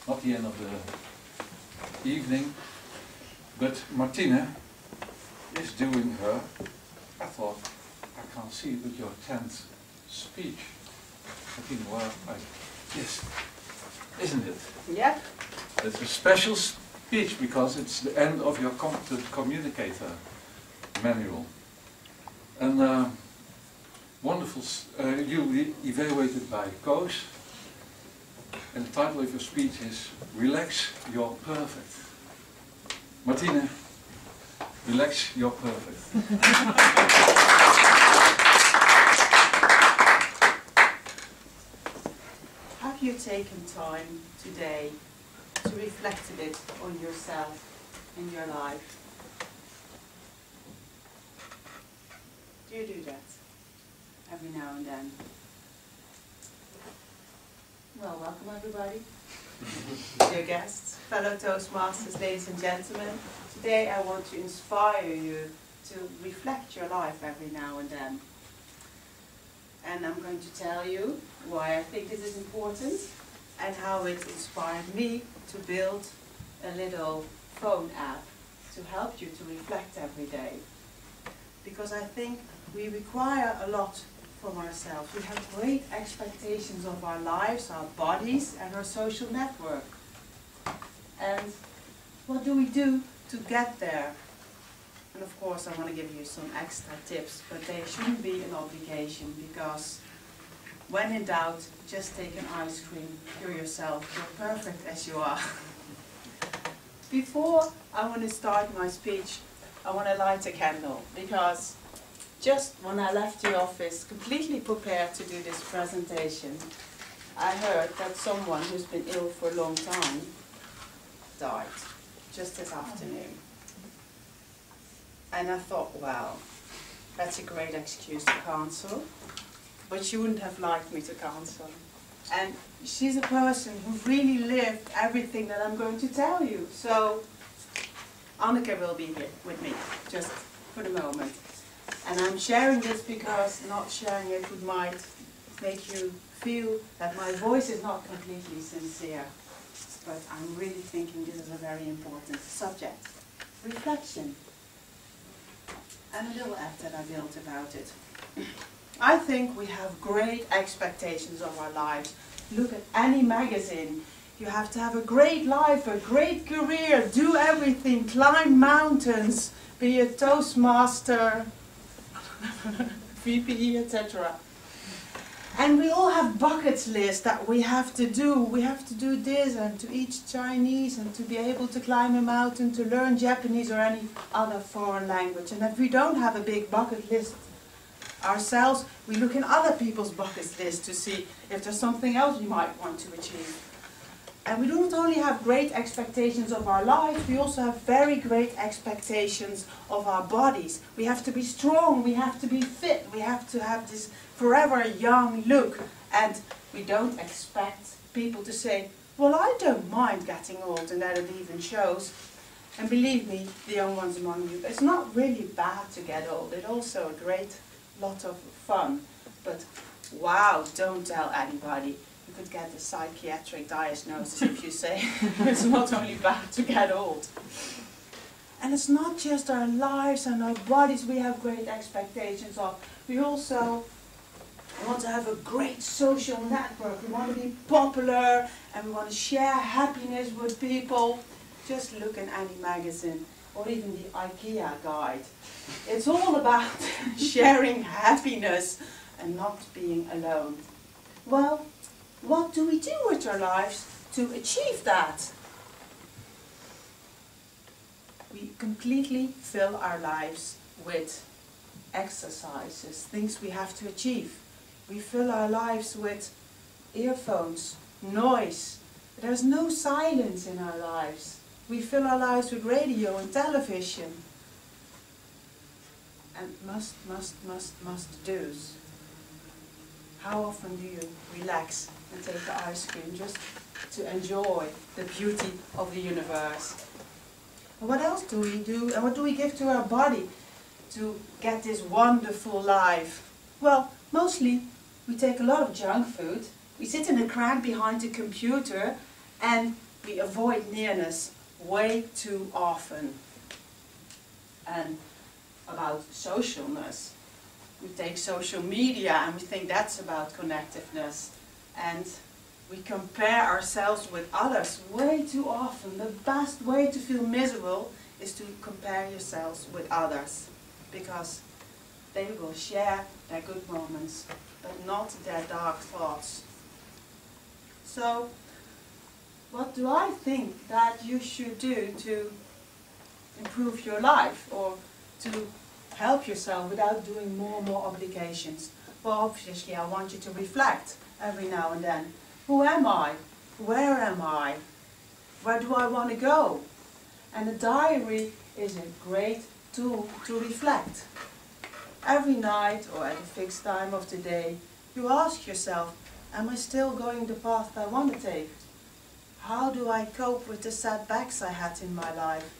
not the end of the evening, but Martine is doing her, I thought, I can't see it, but your 10th speech. Martine, well, yes, isn't it? Yeah. It's a special speech because it's the end of your Competent Communicator manual. And wonderful, you evaluated by Koos, and the title of your speech is Relax, You're Perfect. Martine, relax, you're perfect. Have you taken time today to reflect a bit on yourself and your life? Do you do that every now and then? Well, welcome everybody. Dear guests, fellow Toastmasters, ladies and gentlemen. Today I want to inspire you to reflect your life every now and then. And I'm going to tell you why I think this is important and how it inspired me to build a little phone app to help you to reflect every day. Because I think we require a lot from ourselves. We have great expectations of our lives, our bodies, and our social network. And what do we do to get there? And of course I want to give you some extra tips, but they shouldn't be an obligation, because when in doubt, just take an ice cream, cure yourself, you're perfect as you are. Before I want to start my speech, I want to light a candle, because just when I left the office, completely prepared to do this presentation, I heard that someone who's been ill for a long time died just this afternoon. And I thought, wow, that's a great excuse to cancel, but she wouldn't have liked me to cancel. And she's a person who really lived everything that I'm going to tell you. So Anneke will be here with me, just for the moment. And I'm sharing this because not sharing it might make you feel that my voice is not completely sincere. But I'm really thinking this is a very important subject. Reflection. And a little app that I built about it. I think we have great expectations of our lives. Look at any magazine. You have to have a great life, a great career, do everything, climb mountains, be a Toastmaster, VPE, etc. And we all have bucket lists that we have to do. We have to do this and to eat Chinese and to be able to climb a mountain, to learn Japanese or any other foreign language. And if we don't have a big bucket list ourselves, we look in other people's bucket lists to see if there's something else we might want to achieve. And we don't only have great expectations of our lives, we also have very great expectations of our bodies. We have to be strong, we have to be fit, we have to have this forever young look. And we don't expect people to say, well, I don't mind getting old, and that it even shows. And believe me, the young ones among you, it's not really bad to get old. It's also a great lot of fun. But wow, don't tell anybody. You could get a psychiatric diagnosis if you say it's not only bad to get old. And it's not just our lives and our bodies we have great expectations of. We also want to have a great social network. We want to be popular and we want to share happiness with people. Just look in any magazine or even the IKEA guide. It's all about sharing happiness and not being alone. Well, what do we do with our lives to achieve that? We completely fill our lives with exercises, things we have to achieve. We fill our lives with earphones, noise. There's no silence in our lives. We fill our lives with radio and television. And must do's. How often do you relax and take the ice cream just to enjoy the beauty of the universe? And what else do we do, and what do we give to our body to get this wonderful life? Well, mostly we take a lot of junk food. We sit in a cramp behind the computer and we avoid nearness way too often. And about socialness, we take social media and we think that's about connectiveness, and we compare ourselves with others way too often. The best way to feel miserable is to compare yourselves with others, because they will share their good moments, but not their dark thoughts. So, what do I think that you should do to improve your life, or to help yourself without doing more and more obligations? Well, obviously I want you to reflect every now and then. Who am I? Where am I? Where do I want to go? And a diary is a great tool to reflect. Every night or at a fixed time of the day, you ask yourself, am I still going the path I want to take? How do I cope with the setbacks I had in my life?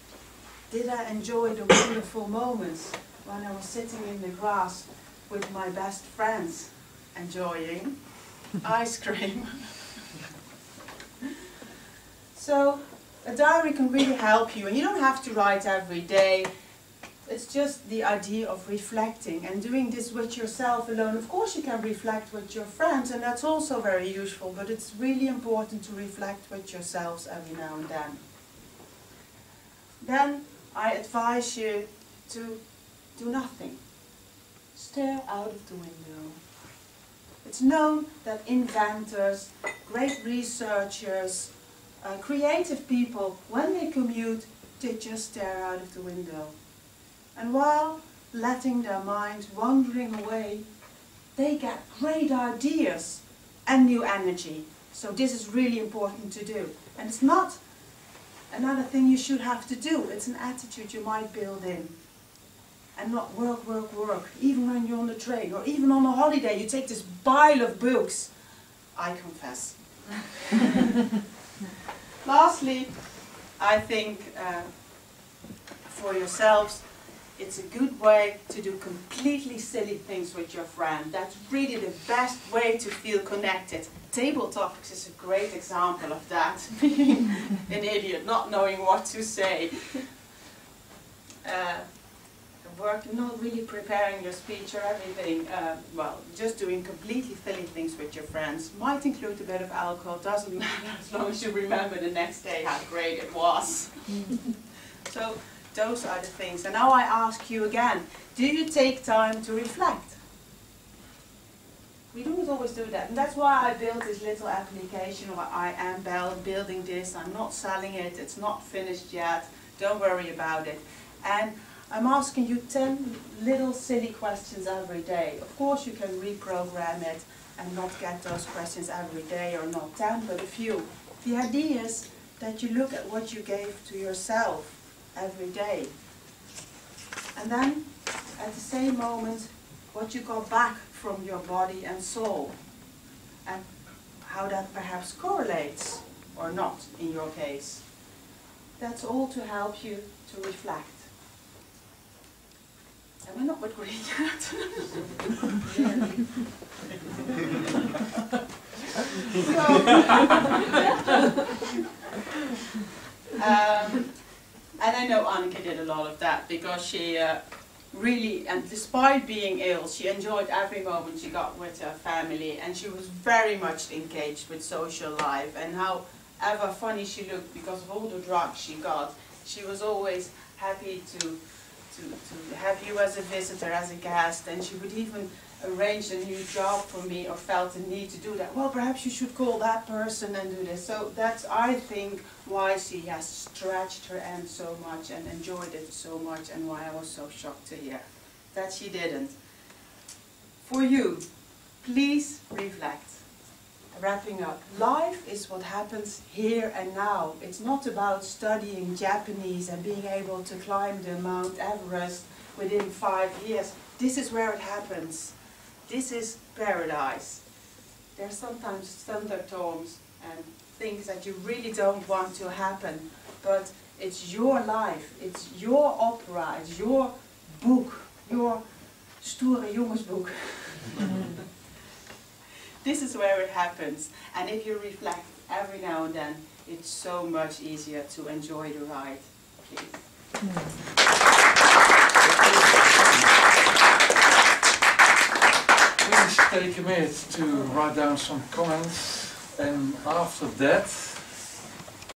Did I enjoy the wonderful moments when I was sitting in the grass with my best friends, enjoying ice cream? So, a diary can really help you, and you don't have to write every day. It's just the idea of reflecting and doing this with yourself alone. Of course you can reflect with your friends, and that's also very useful, but it's really important to reflect with yourselves every now and then. Then I advise you to do nothing. Stare out of the window. It's known that inventors, great researchers, creative people, when they commute, they just stare out of the window. And while letting their minds wandering away, they get great ideas and new energy. So this is really important to do. And it's not another thing you should have to do. It's an attitude you might build in. And not work, work, work. Even when you're on the train or even on a holiday, you take this pile of books. I confess. Lastly, I think for yourselves, it's a good way to do completely silly things with your friend. That's really the best way to feel connected. Table Topics is a great example of that. Being an idiot, not knowing what to say. Not really preparing your speech or everything. Well, just doing completely silly things with your friends. Might include a bit of alcohol, doesn't matter, as long as you remember the next day how great it was. So, those are the things. And now I ask you again, do you take time to reflect? We don't always do that. And that's why I built this little application, or I am building this. I'm not selling it. It's not finished yet. Don't worry about it. And I'm asking you 10 little silly questions every day. Of course you can reprogram it and not get those questions every day, or not 10, but a few. The idea is that you look at what you gave to yourself every day. And then, at the same moment, what you got back from your body and soul. And how that perhaps correlates, or not in your case. That's all to help you to reflect. Am I not with green yet? And I know Anneke did a lot of that, because she really, and despite being ill, she enjoyed every moment she got with her family, and she was very much engaged with social life. And however funny she looked because of all the drugs she got, she was always happy to have you as a visitor, as a guest, and she would even arrange a new job for me, or felt the need to do that. Well, perhaps you should call that person and do this. So that's, I think, why she has stretched her end so much and enjoyed it so much, and why I was so shocked to hear that she didn't. For you, please reflect. Wrapping up, life is what happens here and now. It's not about studying Japanese and being able to climb the Mount Everest within 5 years. This is where it happens. This is paradise. There's sometimes thunderstorms and things that you really don't want to happen, but it's your life, it's your opera, it's your book, your stoere jongensboek. This is where it happens, and if you reflect every now and then, it's so much easier to enjoy the ride. Please. Please take a minute to write down some comments, and after that